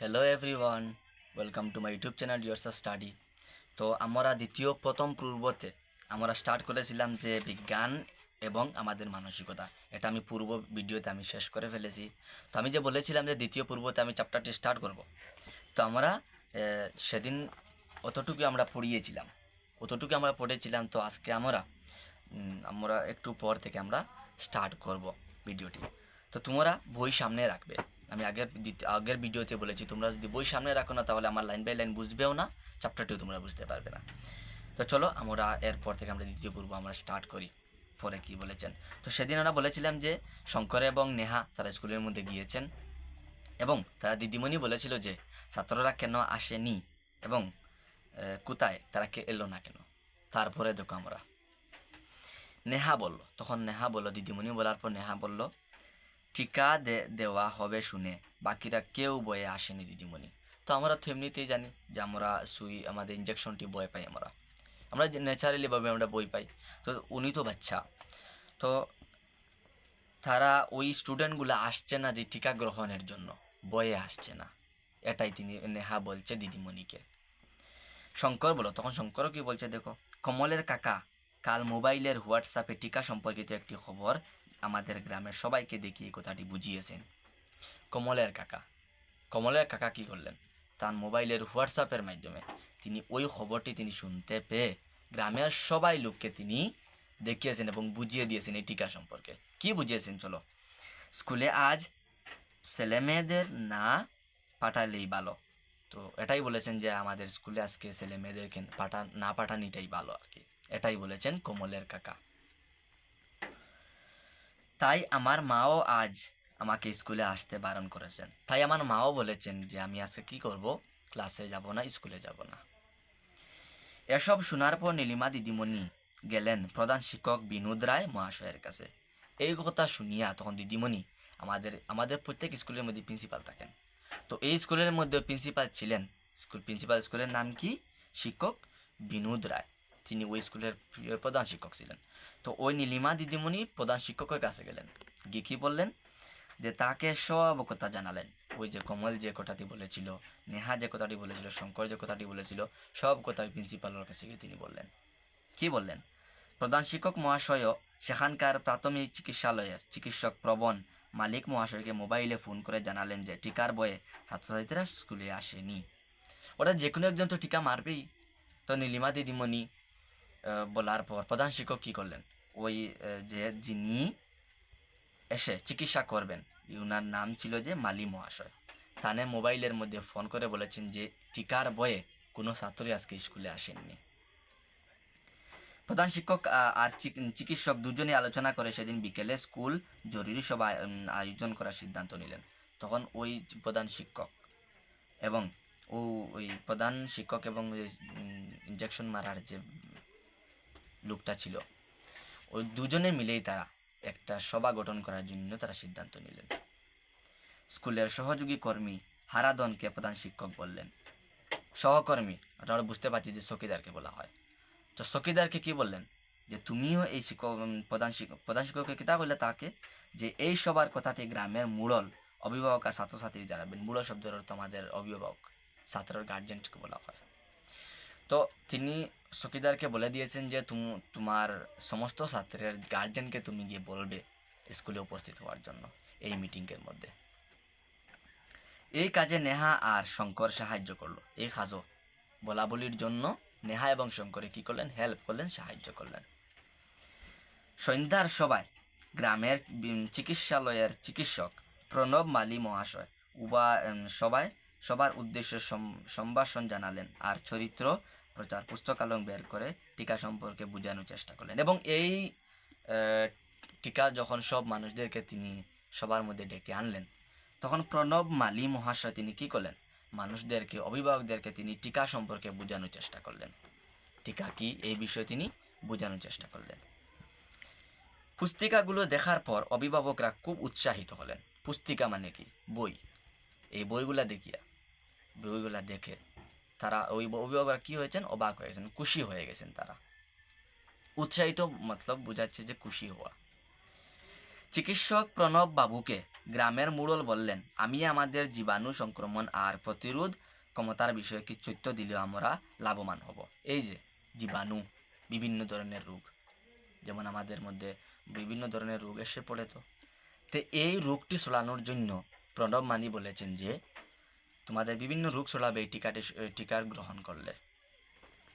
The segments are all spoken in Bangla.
Hello everyone, welcome to my YouTube channel years of study. তো আমরা প্রথম পূর্বতে আমরা স্টার্ট করেছিলাম যে বিজ্ঞান এবং আমাদের মানসিকতা। এটা আমি পূর্ব ভিডিওতে আমি শেষ করে ফেলেছি। তো আমি যে বলেছিলাম যে দ্বিতীয় পূর্বতে আমি চ্যাপ্টারটি স্টার্ট করব। তো আমরা সেদিন অতটুকু আমরা পড়িয়েছিলাম, অতটুকু আমরা পড়েছিলাম। তো আজকে আমরা একটু পর থেকে আমরা স্টার্ট করব ভিডিওটি। তো তোমরা বই সামনে রাখবে। আমি আগের ভিডিওতে বলেছি, তোমরা যদি বই সামনে রাখো না তাহলে আমার লাইন বাই লাইন বুঝবেও না, চ্যাপ্টারটিও তোমরা বুঝতে পারবে না। তো চলো আমরা এরপর থেকে আমরা দ্বিতীয় পর্ব আমরা স্টার্ট করি। পরে কি বলেছেন? তো সেদিন আমরা বলেছিলাম যে শঙ্কর এবং নেহা তারা স্কুলের মধ্যে গিয়েছেন এবং তারা দিদিমণি বলেছিল যে ছাত্ররা কেন আসেনি এবং কোথায় তারা এলো না কেন। তারপরে দেখো আমরা নেহা বলল, তখন নেহা বলল, দিদিমণি বলার পর নেহা বলল, টিকা দেওয়া হবে শুনে বাকিরা কেউ বয়ে আসেনি দিদিমণি। তো আমরা তো এমনিতেই জানি যে আমরা আমাদের ইঞ্জেকশনটি বয়ে পাই, আমরা আমরা ন্যাচারালিভাবে আমরা বই পাই। তো উনি তো বাচ্চা, তো তারা ওই স্টুডেন্টগুলো আসছে না যে টিকা গ্রহণের জন্য, বয়ে আসছে না, এটাই তিনি নেহা বলছে দিদিমণিকে। শঙ্কর বলো, তখন শঙ্করও কি বলছে দেখো, কমলের কাকা কাল মোবাইলের হোয়াটসঅ্যাপে টিকা সম্পর্কিত একটি খবর আমাদের গ্রামের সবাইকে দেখিয়ে কথাটি বুঝিয়েছেন। কমলের কাকা, কমলের কাকা কী করলেন? তার মোবাইলের হোয়াটসঅ্যাপের মাধ্যমে তিনি ওই খবরটি তিনি শুনতে পেয়ে গ্রামের সবাই লোককে তিনি দেখিয়েছেন এবং বুঝিয়ে দিয়েছেন এই টিকা সম্পর্কে। কি বুঝিয়েছেন চলো। স্কুলে আজ ছেলেমেয়েদের না পাঠালেই ভালো। তো এটাই বলেছেন যে আমাদের স্কুলে আজকে ছেলে মেয়েদেরকে না পাঠানিটাই ভালো আর কি, এটাই বলেছেন কমলের কাকা। তাই আমার মাও আজ আমাকে স্কুলে আসতে বারণ করেছেন। তাই আমার মাও বলেছেন যে আমি আজকে কি করব, ক্লাসে যাব না, স্কুলে যাব না। এসব শোনার পর নীলিমা দিদিমণি গেলেন প্রধান শিক্ষক বিনোদ রায় মহাশয়ের কাছে। এই কথা শুনিয়া তখন দিদিমণি, আমাদের আমাদের প্রত্যেক স্কুলের মধ্যে প্রিন্সিপাল থাকেন, তো এই স্কুলের মধ্যে প্রিন্সিপাল ছিলেন, স্কুলের নাম কি, শিক্ষক বিনোদ রায়। তিনি ওই স্কুলের প্রধান শিক্ষক ছিলেন। তো ওই নীলিমা দিদিমণি প্রধান শিক্ষকের কাছে গেলেন, গিয়ে কী বললেন যে তাকে সব কথা জানালেন। ওই যে কমল যে কথাটি বলেছিল, নেহা যে কথাটি বলেছিল, শঙ্কর যে কথাটি বলেছিল, সব কথা ওই প্রিন্সিপালের কাছে গিয়ে তিনি বললেন। কি বললেন? প্রধান শিক্ষক মহাশয়ও সেখানকার প্রাথমিক চিকিৎসালয়ের চিকিৎসক প্রবণ মালিক মহাশয়কে মোবাইলে ফোন করে জানালেন যে টিকার বয়ে ছাত্রছাত্রীরা স্কুলে আসেনি। ওরা যে কোনো একজন তো টিকা মারবেই। তো নীলিমা দিদিমণি বলার পর প্রধান শিক্ষক কী করলেন, ওই যে যিনি এসে চিকিৎসা করবেন ওনার নাম ছিল যে মালি মহাশয়, তানে মোবাইলের মধ্যে ফোন করে বলেছেন যে টিকার বয়ে কোনো ছাত্রী আজকে স্কুলে আসেননি। প্রধান শিক্ষক আর চিকিৎসক দুজনে আলোচনা করে সেদিন বিকেলে স্কুল জরুরি সভা আয়োজন করার সিদ্ধান্ত নিলেন। তখন ওই প্রধান শিক্ষক এবং ওই প্রধান শিক্ষক এবং ইঞ্জেকশন মারার যে লোকটা ছিল, ওই দুজনে মিলেই তারা একটা সভা গঠন করার জন্য তারা সিদ্ধান্ত নিলেন। স্কুলের সহযোগী কর্মী হারাদনকে প্রধান শিক্ষক বললেন, সহকর্মী আমরা বুঝতে পারছি যে চকিদারকে বলা হয়। তো চকিদারকে কি বললেন যে তুমিও এই প্রধান শিক্ষককে কিতা করলে তাকে যে এই সবার কথাটি গ্রামের মূড়ল অভিভাবক আর ছাত্রছাত্রী জানাবেন। মূড়ল শব্দের অর্থ আমাদের অভিভাবক, ছাত্রের গার্জেনকে বলা হয়। তো তিনি চকিদারকে বলে দিয়েছেন যে তোমার সমস্ত ছাত্রের গার্জেনকে তুমি গিয়ে বলবে স্কুলে উপস্থিত হওয়ার জন্য এই মিটিংয়ের মধ্যে। এই কাজে নেহা আর শঙ্কর সাহায্য করলো। এই কাজও বলা বলির জন্য নেহা এবং শঙ্করে কী করলেন, হেল্প করলেন, সাহায্য করলেন। সন্ধ্যার সভায় গ্রামের চিকিৎসালয়ের চিকিৎসক প্রণব মালি মহাশয় সবার উদ্দেশ্যে সম্ভাষণ জানালেন আর চরিত্র প্রচার পুস্তকালয় বের করে টিকা সম্পর্কে বোঝানোর চেষ্টা করলেন। এবং এই টিকা যখন সব মানুষদেরকে তিনি সবার মধ্যে ডেকে আনলেন, তখন প্রণব মালি মহাশয় তিনি কী করলেন, মানুষদেরকে, অভিভাবকদেরকে তিনি টিকা সম্পর্কে বোঝানোর চেষ্টা করলেন। টিকা কি এই বিষয়ে তিনি বোঝানোর চেষ্টা করলেন। পুস্তিকাগুলো দেখার পর অভিভাবকরা খুব উৎসাহিত হলেন। পুস্তিকা মানে কি, বই। এই বইগুলা দেখে তারা ওই অভিভাবকরা কী হয়েছেন, অবাক হয়েছেন, খুশি হয়ে গেছেন। তারা উৎসাহিত মতলব বোঝাচ্ছে যে খুশি হওয়া। চিকিৎসক প্রণব বাবুকে গ্রামের মুড়ল বললেন, আমি আমাদের জীবাণু সংক্রমণ আর প্রতিরোধ ক্ষমতার বিষয়ে কিছু তথ্য দিলেও আমরা লাভবান হব। এই যে জীবাণু, বিভিন্ন ধরনের রোগ, যেমন আমাদের মধ্যে বিভিন্ন ধরনের রোগ এসে পড়ে, তো এই রোগটি ছড়ানোর জন্য প্রণব মানি বলেছেন যে তোমাদের বিভিন্ন রোগ ছড়াবে এই টিকা গ্রহণ করলে।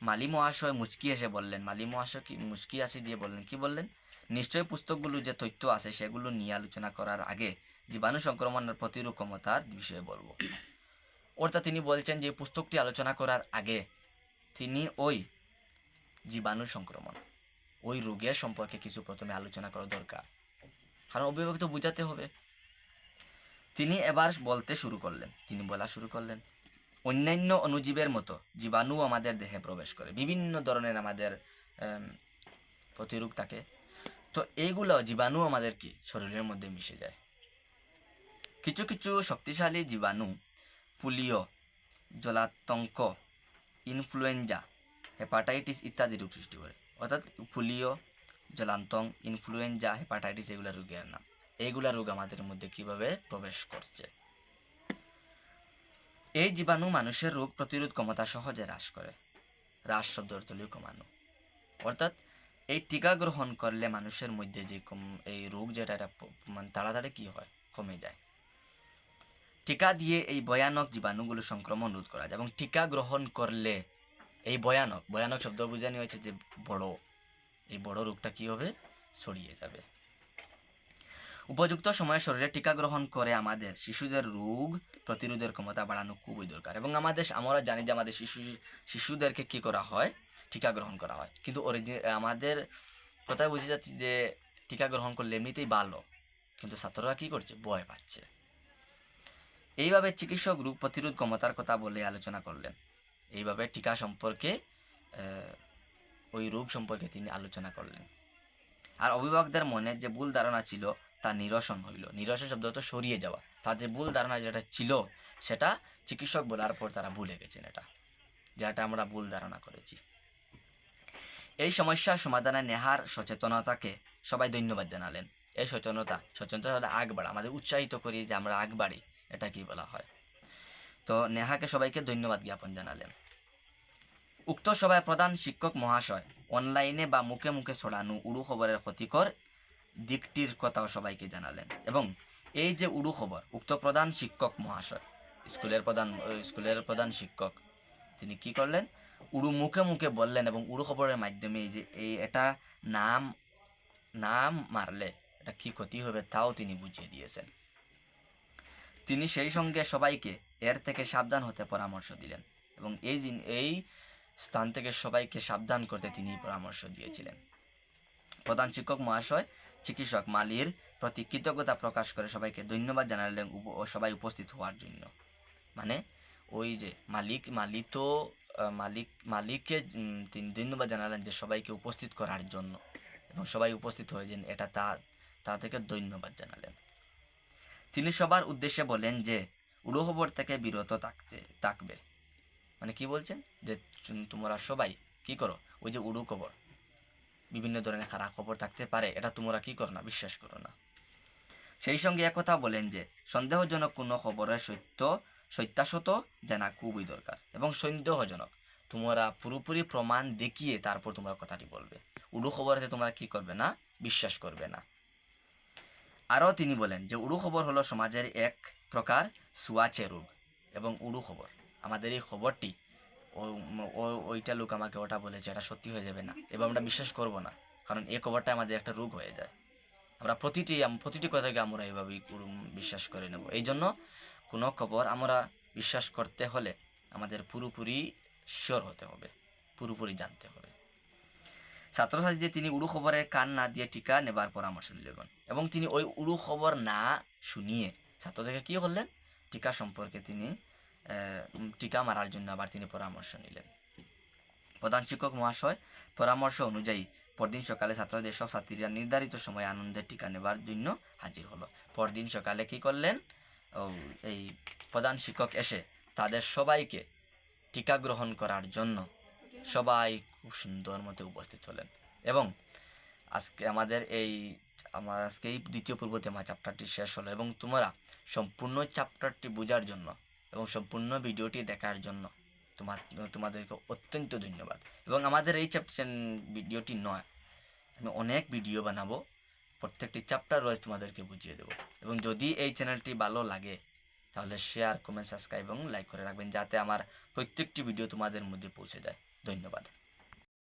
মালি মহাশয় মুচকি এসে বললেন, মালি মহাশয় কি মুচকি আসি দিয়ে বললেন, কি বললেন, নিশ্চয়ই পুস্তকগুলো যে তথ্য আছে সেগুলো নিয়ে আলোচনা করার আগে জীবাণু সংক্রমণের প্রতিরোধ ক্ষমতার বিষয়ে বলবো। অর্থাৎ তিনি বলছেন যে পুস্তকটি আলোচনা করার আগে তিনি ওই জীবাণু সংক্রমণ, ওই রোগের সম্পর্কে কিছু প্রথমে আলোচনা করা দরকার, কারণ অভিভাবক তো বুঝাতে হবে। তিনি এবার বলা শুরু করলেন, অন্যান্য অণুজীবের মতো জীবাণু আমাদের দেহে প্রবেশ করে, বিভিন্ন ধরনের আমাদের প্রতিরোধ থাকে, তো এইগুলো জীবাণু আমাদের কি শরীরের মধ্যে মিশে যায়। কিছু কিছু শক্তিশালী জীবাণু পোলিও, জলাতঙ্ক, ইনফ্লুয়েঞ্জা, হেপাটাইটিস ইত্যাদি রোগ সৃষ্টি করে। অর্থাৎ পোলিও, জলাতঙ্ক, ইনফ্লুয়েঞ্জা, হেপাটাইটিস এগুলা রোগের নাম। এইগুলা রোগ আমাদের মধ্যে কিভাবে প্রবেশ করছে। এই জীবাণু মানুষের রোগ প্রতিরোধ ক্ষমতা সহজে হ্রাস করে। হ্রাস শব্দের অর্থ হলো কমানো। অর্থাৎ এই টিকা গ্রহণ করলে মানুষের মধ্যে যে এই রোগ যেটা এটা মানে তাড়াতাড়ি কি হয়, কমে যায়। টিকা দিয়ে এই ভয়ানক জীবাণুগুলো সংক্রমণ রোধ করা যায়। এবং টিকা গ্রহণ করলে এই ভয়ানক শব্দ বোঝানো হয়েছে যে এই বড় রোগটা কি হবে, ছড়িয়ে যাবে। উপযুক্ত সময়ে শরীরে টিকা গ্রহণ করে আমাদের শিশুদের রোগ প্রতিরোধের ক্ষমতা বাড়ানো খুবই দরকার। এবং আমরা জানি যে আমাদের শিশুদেরকে কি করা হয়, টিকা গ্রহণ করা হয়, কিন্তু আমাদের কথায় বুঝে যাচ্ছি যে টিকা গ্রহণ করলে এমনিতেই ভালো, কিন্তু ছাত্ররা কি করছে, ভয় পাচ্ছে। এইভাবে চিকিৎসক রোগ প্রতিরোধ ক্ষমতার কথা বলে আলোচনা করলেন। এইভাবে টিকা সম্পর্কে ওই রোগ সম্পর্কে তিনি আলোচনা করলেন। আর অভিভাবকদের মনে যে ভুল ধারণা ছিল তা নিরসন হইল। নিরসন শব্দ তো সরিয়ে যাওয়া। তাদের ভুল ধারণা যেটা ছিল সেটা চিকিৎসক বলার পর তারা ভুলে গেছেন, যেটা আমরা ভুল ধারণা করেছি। এই সমস্যার সমাধানে নেহার সচেতনতাকে সবাই ধন্যবাদ জানালেন। এই সচেতনতা হলে আগ বাড়া, আমাদের উৎসাহিত করি যে আমরা আগ বাড়ি, এটা কি বলা হয়। তো নেহাকে সবাইকে ধন্যবাদ জ্ঞাপন জানালেন। উক্ত সভায় প্রধান শিক্ষক মহাশয় অনলাইনে বা মুখে মুখে ছড়ানো উড়ু খবরের ক্ষতিকর দিকটির কথাও সবাইকে জানালেন। এবং এই যে উড়ু খবর, উক্ত প্রধান শিক্ষক মহাশয়, স্কুলের প্রধান শিক্ষক, তিনি কি করলেন, মুখে মুখে বললেন এবং উড়ু খবরের মাধ্যমে এটা নাম মারলে এটা কি ক্ষতি হবে তাও তিনি বুঝিয়ে দিয়েছেন। তিনি সেই সঙ্গে সবাইকে এর থেকে সাবধান হতে পরামর্শ দিলেন এবং এই স্থান থেকে সবাইকে সাবধান করতে তিনি পরামর্শ দিয়েছিলেন। প্রধান শিক্ষক মহাশয় চিকিৎসক মালির প্রতি কৃতজ্ঞতা প্রকাশ করে সবাইকে ধন্যবাদ জানালেন সবাই উপস্থিত হওয়ার জন্য। মানে ওই যে মালিককে তিনি ধন্যবাদ জানালেন যে সবাইকে উপস্থিত করার জন্য, এবং সবাই উপস্থিত হয়েছেন এটা তা থেকে ধন্যবাদ জানালেন। তিনি সবার উদ্দেশ্যে বলেন যে উড়ো খবর থেকে বিরত থাকবে। মানে কি বলছেন, যে তোমরা সবাই কি করো, ওই যে উড়ো খবর, বিভিন্ন ধরনের খারাপ খবর থাকতে পারে, এটা তোমরা কি করো না, বিশ্বাস করো না। সেই সঙ্গে একথা বলেন যে সন্দেহজনক কোনো খবরের সত্যাসত্য জানা খুবই দরকার, এবং সন্দেহজনক তোমরা পুরোপুরি প্রমাণ দেখিয়ে তারপর তোমরা কথাটি বলবে। উড়ো খবরেতে তোমরা কি করবে না, বিশ্বাস করবে না। আরও তিনি বলেন যে উড়ো খবর হলো সমাজের এক প্রকার সুয়াচে রোগ, এবং উড়ো খবর আমাদের এই খবরটি ওইটা লোক আমাকে ওটা বলেছে, এটা সত্যি হয়ে যাবে না, এবং আমরা বিশ্বাস করব না, কারণ এই খবরটা আমাদের একটা রোগ হয়ে যায়। আমরা প্রতিটি কথাকে আমরা এইভাবেই বিশ্বাস করে নেব। এই জন্য কোনো খবর আমরা বিশ্বাস করতে হলে আমাদের পুরোপুরি শিওর হতে হবে, পুরোপুরি জানতে হবে। ছাত্রছাত্রীদের তিনি উড়ো খবরের কান না দিয়ে টিকা নেবার পরামর্শ দিলেন, এবং তিনি ওই উড়ো খবর না শুনিয়ে ছাত্রদেরকে কী করলেন, টিকা সম্পর্কে তিনি টিকা মারার জন্য আবার তিনি পরামর্শ নিলেন। প্রধান শিক্ষক মহাশয় পরামর্শ অনুযায়ী পরদিন সকালে ছাত্রদের সব ছাত্রীরা নির্ধারিত সময়ে আনন্দের টিকা নেবার জন্য হাজির হলো। পরদিন সকালে কি করলেন, এই প্রধান শিক্ষক এসে তাদের সবাইকে টিকা গ্রহণ করার জন্য সবাই খুব সুন্দর মতো উপস্থিত হলেন। এবং আজকে আমাদের আজকে এই দ্বিতীয় পূর্বতে আমার চ্যাপ্টারটি শেষ হলো, এবং তোমরা সম্পূর্ণ চ্যাপ্টারটি বোঝার জন্য এবং সম্পূর্ণ ভিডিওটি দেখার জন্য তোমাদেরকে অত্যন্ত ধন্যবাদ। এবং আমাদের এই চ্যাপ্টার ভিডিওটি নয়, আমি অনেক ভিডিও বানাবো, প্রত্যেকটি চ্যাপ্টার ওয়াইজ তোমাদেরকে বুঝিয়ে দেবো। এবং যদি এই চ্যানেলটি ভালো লাগে তাহলে শেয়ার, কমেন্ট, সাবস্ক্রাইব এবং লাইক করে রাখবেন, যাতে আমার প্রত্যেকটি ভিডিও তোমাদের মধ্যে পৌঁছে যায়। ধন্যবাদ।